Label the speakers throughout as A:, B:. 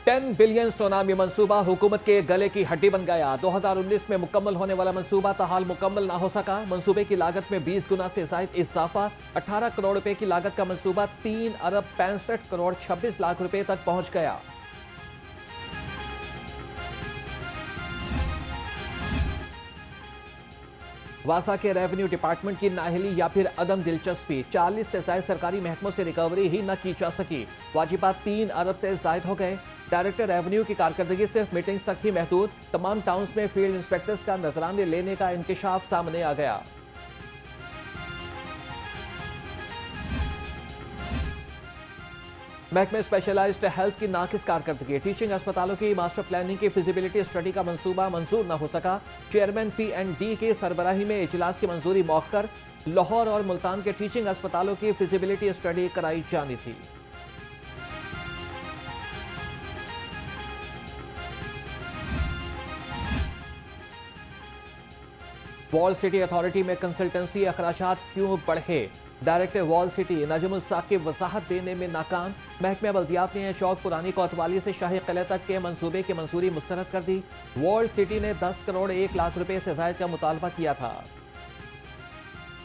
A: 10 billion tsunami मंसूबा हुकूमत के गले की हड्डी बन गया। 2019 में मुकम्मल होने वाला मंसूबा ताहाल मुकम्मल ना हो सका। मंसूबे की लागत में 20 गुना से जायद इजाफा। 18 करोड़ रुपए की लागत का मंसूबा 3 अरब 65 करोड़ 26 लाख रुपए तक पहुंच गया। वासा के रेवेन्यू डिपार्टमेंट की नाअहली या फिर अदम दिलचस्पी, 40 से ज्यादा सरकारी महकमों से रिकवरी ही न की जा सकी। वाजिबात 3 अरब से जायद हो गए। डायरेक्टर रेवेन्यू की कारकर्दगी सिर्फ मीटिंग्स तक ही महदूद। तमाम टाउन्स में फील्ड इंस्पेक्टर्स का नजराने लेने का इंकशाफ सामने आ गया। महकमे स्पेशलाइज्ड हेल्थ की नाकिस कारकर्दगी, टीचिंग अस्पतालों की मास्टर प्लानिंग की फिजिबिलिटी स्टडी का मंसूबा मंजूर न हो सका। चेयरमैन PND की सरबराही में इजलास की मंजूरी मौखर। लाहौर और मुल्तान के टीचिंग अस्पतालों की फिजिबिलिटी स्टडी कराई जानी थी। वॉल सिटी अथॉरिटी में कंसल्टेंसी अखराजात क्यों बढ़े? Director wall city Najmul Saqib वजाहत देने में नाकाम। महकमे बल्दियात ने चौक पुरानी कोतवाली से शाही किले तक के मंसूबे की मंजूरी मुस्तरद कर दी। वॉल सिटी ने 10 करोड़ 1 लाख रुपए से जायद का मुतालबा किया था।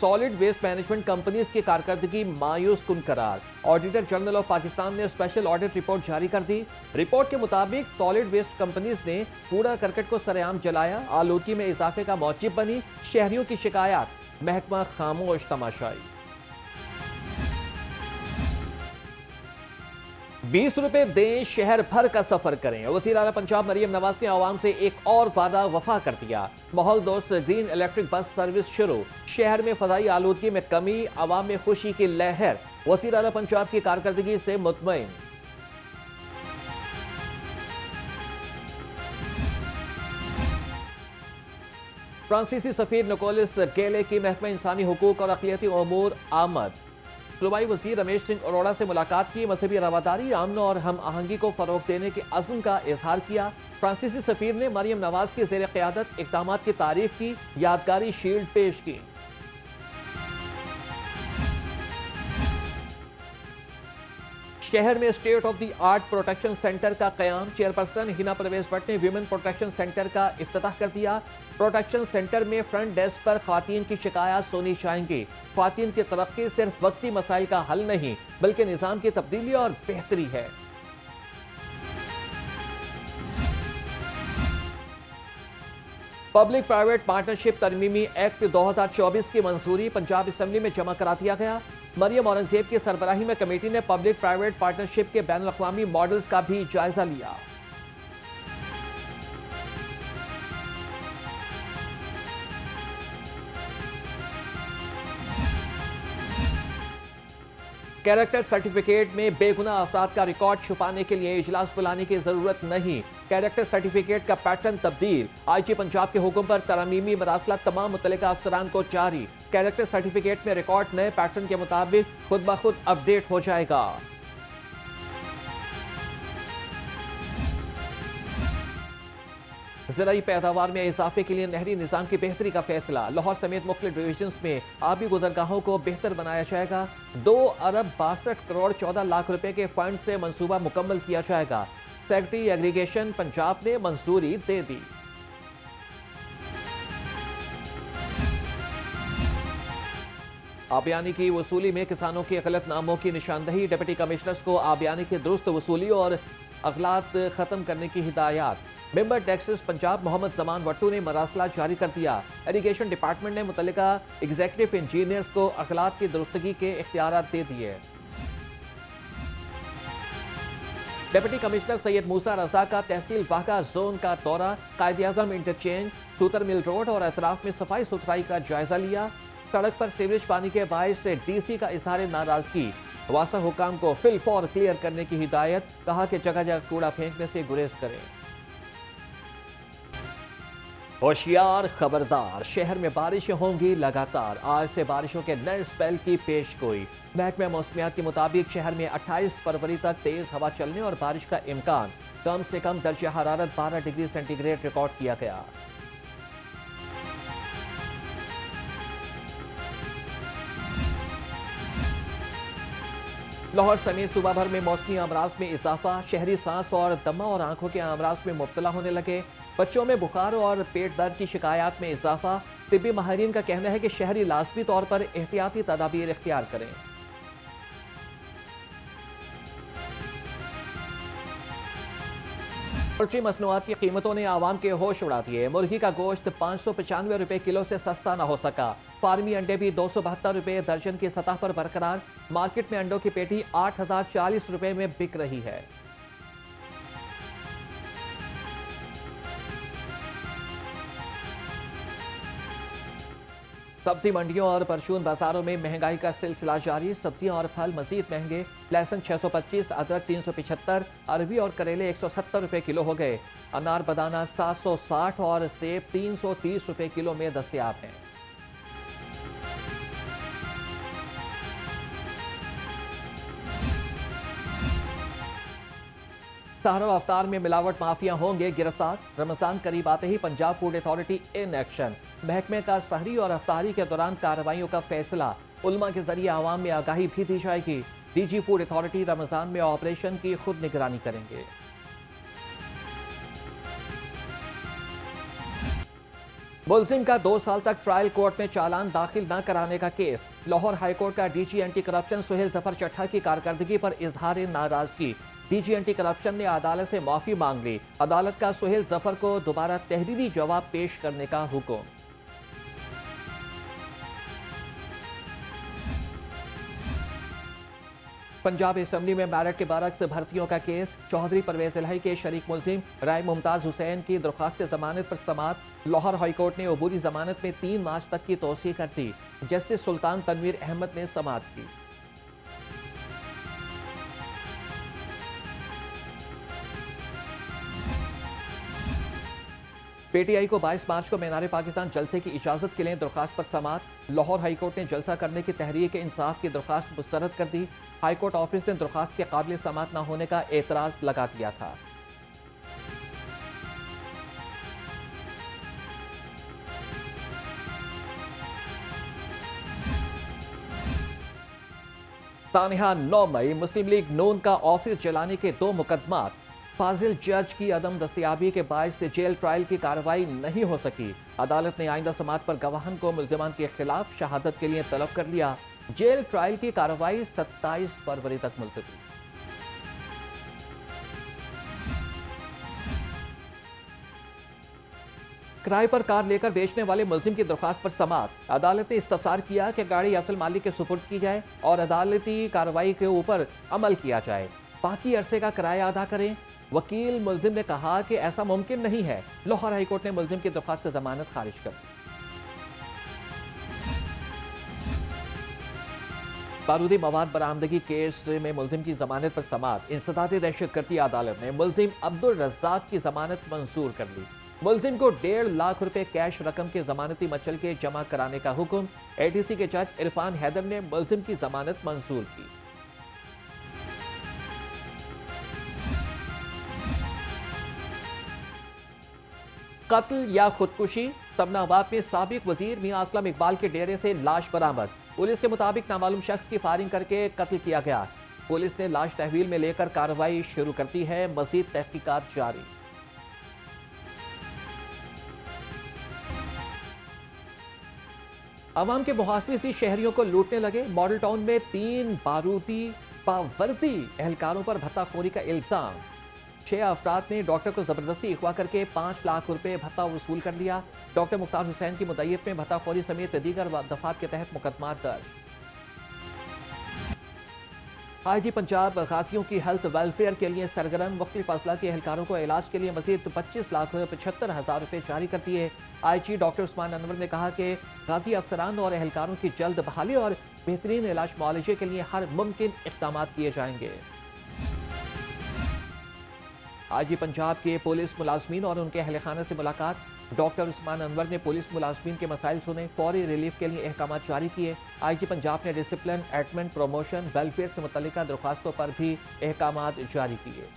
A: सॉलिड वेस्ट मैनेजमेंट कंपनीज की कारकर्दगी मायूस कुन करार। ऑडिटर जनरल ऑफ पाकिस्तान ने स्पेशल ऑडिट रिपोर्ट जारी कर दी। रिपोर्ट के मुताबिक सॉलिड वेस्ट कंपनीज ने कूड़ा करकट को सरेआम जलाया, आलूगी में इजाफे का मौजिब बनी। शहरियों की शिकायत, महकमा खामोश तमाशाई। 20 रुपए दें, शहर भर का सफर करें। वज़ीर आला पंजाब मरियम नवाज ने आवाम से एक और वादा वफा कर दिया। माहौल दोस्त ग्रीन इलेक्ट्रिक बस सर्विस शुरू। शहर में फजाई आलूदगी में कमी, आवाम में खुशी की लहर। वज़ीर आला पंजाब की कारकर्दगी से मुतमईन। फ्रांसीसी सफीर निकोलस गेले की महकमा इंसानी हुकूक और अक़लियती उमूर आमद। सूबाई वज़ीर रमेश सिंह अरोड़ा से मुलाकात की। मजहबी रवादारी, अमन और हम आहंगी को फरोग देने के अज़्म का इजहार किया। फ्रांसीसी सफीर ने मरियम नवाज की ज़ेर क़यादत इक़दामात की तारीफ की। यादगारी शील्ड पेश की। शहर में state of the art protection centre का कयाम। चेयरपर्सन हिना परवेज भट्ट ने विमेन प्रोटेक्शन सेंटर का इफ्तिताह कर दिया। प्रोटेक्शन सेंटर में फ्रंट डेस्क पर ख्वातीन की शिकायत सुनी जाएंगी। ख्वातीन की तरक्की सिर्फ वक्ती मसाइल का हल नहीं बल्कि निज़ाम की तब्दीली और बेहतरी है। पब्लिक प्राइवेट पार्टनरशिप तरमीमी एक्ट 2024 की मंजूरी पंजाब असेंबली में जमा करा दिया गया। मरियम औरंगजेब की सरबराही में कमेटी ने पब्लिक प्राइवेट पार्टनरशिप के बैन अवी मॉडल्स का भी जायजा लिया। कैरेक्टर सर्टिफिकेट में बेगुनाह अफराद का रिकॉर्ड छुपाने के लिए इजलास बुलाने की जरूरत नहीं। कैरेक्टर सर्टिफिकेट का पैटर्न तब्दील। IG पंजाब के हुक्म पर तरमीमी मरासला तमाम मुतल्लिका अफसरान को जारी। कैरेक्टर सर्टिफिकेट में रिकॉर्ड नए पैटर्न के मुताबिक खुद ब खुद अपडेट हो जाएगा। ज़राई पैदावार में इजाफे के लिए नहरी निज़ाम की बेहतरी का फैसला। लाहौर समेत मुख्तलिफ डिवीजन में आबी गुजरगाहों को बेहतर बनाया जाएगा। 2 अरब 62 करोड़ 14 लाख रुपए के फंड से मंसूबा मुकम्मल किया जाएगा। सेक्रेटरी एग्रीगेशन पंजाब ने मंजूरी दे दी। आबियानी की वसूली में किसानों के गलत नामों की निशानदही। डिप्टी कमिश्नर्स को आबियानी की दुरुस्त वसूली और अगलात खत्म करने की हिदायत। मेंबर टैक्सेस पंजाब मोहम्मद जमान वट्टू ने मरासला जारी कर दिया। इरिगेशन डिपार्टमेंट ने मुतल्लिका एग्जीक्यूटिव इंजीनियर्स को अखलात की दुरुस्तगी के इख्तियारात दे दिए। डिप्टी कमिश्नर सैयद मूसा रजा का तहसील वाक़ा जोन का दौरा। कायद-ए-आज़म इंटरचेंज, सूतर मिल रोड और अतराफ में सफाई सुथराई का जायजा लिया। सड़क पर सीवरेज पानी के बायस से DC का इजहार नाराजगी। वासा हुकाम को फिल फॉर क्लियर करने की हिदायत। कहा कि जगह जगह कूड़ा फेंकने से गुरेज करें। होशियार, खबरदार, शहर में बारिशें होंगी लगातार। आज से बारिशों के नए स्पेल की पेशगोई। महकमा मौसमियात के मुताबिक शहर में 28 फरवरी तक तेज हवा चलने और बारिश का इम्कान। कम से कम दर्जा हरारत 12 डिग्री सेंटीग्रेड रिकॉर्ड किया गया। लाहौर समेत सूबा भर में मौसमी अमराज में इजाफा, शहरी सांस और दमा और आंखों के अमराज में मुब्तला होने लगे। बच्चों में बुखार और पेट दर्द की शिकायत में इजाफा। तिब्बी माहिरीन का कहना है कि शहरी लाजमी तौर पर एहतियाती तदाबीर इख्तियार करें। पोल्ट्री मसनूआत की कीमतों ने आवाम के होश उड़ा दिए। मुर्गी का गोश्त 595 रुपए किलो से सस्ता न हो सका। फार्मी अंडे भी 272 रुपए दर्जन की सतह पर बरकरार। मार्केट में अंडों की पेटी 8040 रुपए में बिक रही है। सब्जी मंडियों और परचून बाजारों में महंगाई का सिलसिला जारी। सब्जियां और फल मजीद महंगे। लहसुन 625, अदरक 375, अरबी और करेले 170 रुपए किलो हो गए। अनार बदाना 760 और सेब 330 रुपए किलो में दस्तयाब हैं। सहरा अवतार में मिलावट माफिया होंगे गिरफ्तार। रमजान करीब आते ही Punjab food authority in action. महकमे का सहरी और अफ्तारी के दौरान कार्रवाइयों का फैसला। उल्मा के जरिए आवाम में आगाही भी दी जाएगी। डीजी फूड अथॉरिटी रमजान में ऑपरेशन की खुद निगरानी करेंगे। मुलजिम का 2 साल तक ट्रायल कोर्ट में चालान दाखिल न कराने का केस। लाहौर हाईकोर्ट का DG anti corruption Suhail Zafar Chatha की कारकर्दगी पर इजहार नाराजगी। डीजी एंटी करप्शन ने अदालत से माफी मांग ली। अदालत का सुहेल जफर को दोबारा तहरीरी जवाब पेश करने का हुक्म। पंजाब असेंबली में मेरिट के बरक्स से भर्तियों का केस। चौधरी परवेज इलाही के शरीक मुलजिम राय मुमताज हुसैन की दरख्वास्त जमानत पर समाअत। लाहौर हाईकोर्ट ने अबूरी जमानत में 3 मार्च तक की तोसी कर दी। जस्टिस सुल्तान तनवीर अहमद ने समाअत की। पीटीआई को 22 मार्च को मीनार पाकिस्तान जलसे की इजाजत के लिए दरखास्त पर समाअत। लाहौर हाईकोर्ट ने जलसा करने की तहरीक इंसाफ की दरखास्त मुस्तरद कर दी। हाईकोर्ट ऑफिस ने दरखास्त के काबिल समाअत न होने का एतराज लगा दिया था। तानिहा 9 मई मुस्लिम लीग नून का ऑफिस जलाने के 2 मुकदमात। फाजिल जज की अदम दस्तयाबी के बायस से जेल ट्रायल की कार्रवाई नहीं हो सकी। अदालत ने आइंदा समात पर गवाहन को मुल्जिमान के खिलाफ शहादत के लिए तलब कर लिया। जेल ट्रायल की कार्रवाई 27 फरवरी तक मुलतवी। किराए पर कार लेकर बेचने वाले मुल्जिम की दरख्वास्त पर समाअत। अदालत ने इस्तफसार किया कि गाड़ी असल मालिक के सुपुर्द की जाए और अदालती कार्रवाई के ऊपर अमल किया जाए। बाकी अरसे का किराया अदा करें। वकील मुल्जिम ने कहा कि ऐसा मुमकिन नहीं है। लाहौर हाईकोर्ट ने मुल्जिम की दरख्वास्त जमानत खारिज कर दी। बारूदी मवाद बरामदगी केस में मुल्जिम की जमानत पर समाअत। इंसदाद दहशतगर्दी अदालत ने मुल्जिम अब्दुल रज्जाक की जमानत मंजूर कर ली। मुल्जिम को 1.5 लाख रुपए कैश रकम के जमानती मचल के जमा कराने का हुक्म। एडीसी के जज इरफान हैदर ने मुल्जिम की जमानत मंजूर की। कत्ल या खुदकुशी। सबनाबाद में साबिक वजीर मियां असलम इकबाल के डेरे से लाश बरामद। पुलिस के मुताबिक नामालूम शख्स की फायरिंग करके कत्ल किया गया। पुलिस ने लाश तहवील में लेकर कार्रवाई शुरू कर दी है। मजीद तहकीकात जारी। अवाम के मुहाफिज ही शहरियों को लूटने लगे। मॉडल टाउन में 3 बारूदी पावर्दी एहलकारों पर भत्ताखोरी का इल्जाम। 6 अफराद ने डॉक्टर को जबरदस्ती अगवा करके 5 लाख रुपए भत्ता वसूल कर लिया। डॉक्टर मुख्तार हुसैन की मुद्दईयत में भत्ताखोरी समेत दीगर दफात के तहत मुकदमा दर्ज। आईजी पंजाब गाजियों की हेल्थ वेलफेयर के लिए सरगर्म। मुख्तलिफ अजला के एहलकारों को इलाज के लिए मजीद 25,75,000 रुपए जारी कर दिए। आईजी डॉक्टर उस्मान अनवर ने कहा कि गाजी अफसरान और एहलकारों की जल्द बहाली और बेहतरीन इलाज मुआलजे के लिए हर मुमकिन इक़दाम किए जाएंगे। आईजी पंजाब के पुलिस मुलाजमीन और उनके अहल खाना से मुलाकात। डॉक्टर उस्मान अनवर ने पुलिस मुलाजमीन के मसाइल सुने। फौरी रिलीफ के लिए अहकाम जारी किए। आईजी पंजाब ने डिसिप्लिन, एडमेंट, प्रमोशन, वेलफेयर से मुतल्लिका दरख्वास्तों पर भी अहकाम जारी किए।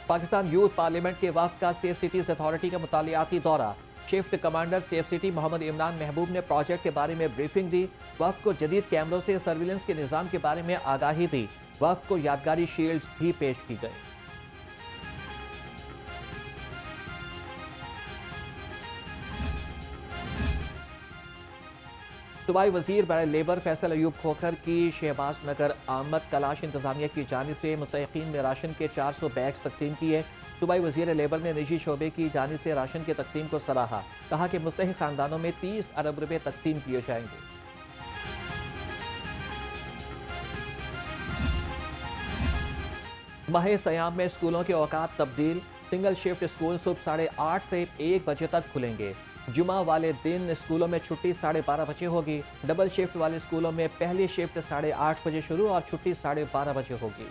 A: पाकिस्तान यूथ पार्लियामेंट के वफ्द का सेफ सिटीज अथॉरिटी का मुतालियाती दौरा। Shift commander CFCT Muhammad Imran Mehboob ने प्रोजेक्ट के बारे में ब्रीफिंग दी। वफ्द को जदीद कैमरों से सर्विलेंस के निज़ाम के बारे में आगाही दी। वफ्द को यादगारी शील्ड्स भी पेश की गई। सूबाई वजीर बराए लेबर फैसल अयूब खोखर की शहबाज नगर आमद तलाश इंतजामिया की जानिब से मुस्तहिकीन में राशन के 400 बैग्स तकसीम किए। सूबाई वजीर लेबर ने निजी शोबे की जानिब से राशन की तकसीम को सराहा। कहा कि मुस्तहिक खानदानों में 30 अरब रुपए तकसीम किए जाएंगे। माह सयाम में स्कूलों के औकात तब्दील। सिंगल शिफ्ट स्कूल सुबह 8:30 से 1 बजे तक खुलेंगे। जुमा वाले दिन स्कूलों में छुट्टी 12:30 बजे होगी। डबल शिफ्ट वाले स्कूलों में पहली शिफ्ट 8:30 बजे शुरू और छुट्टी 12:30 बजे होगी।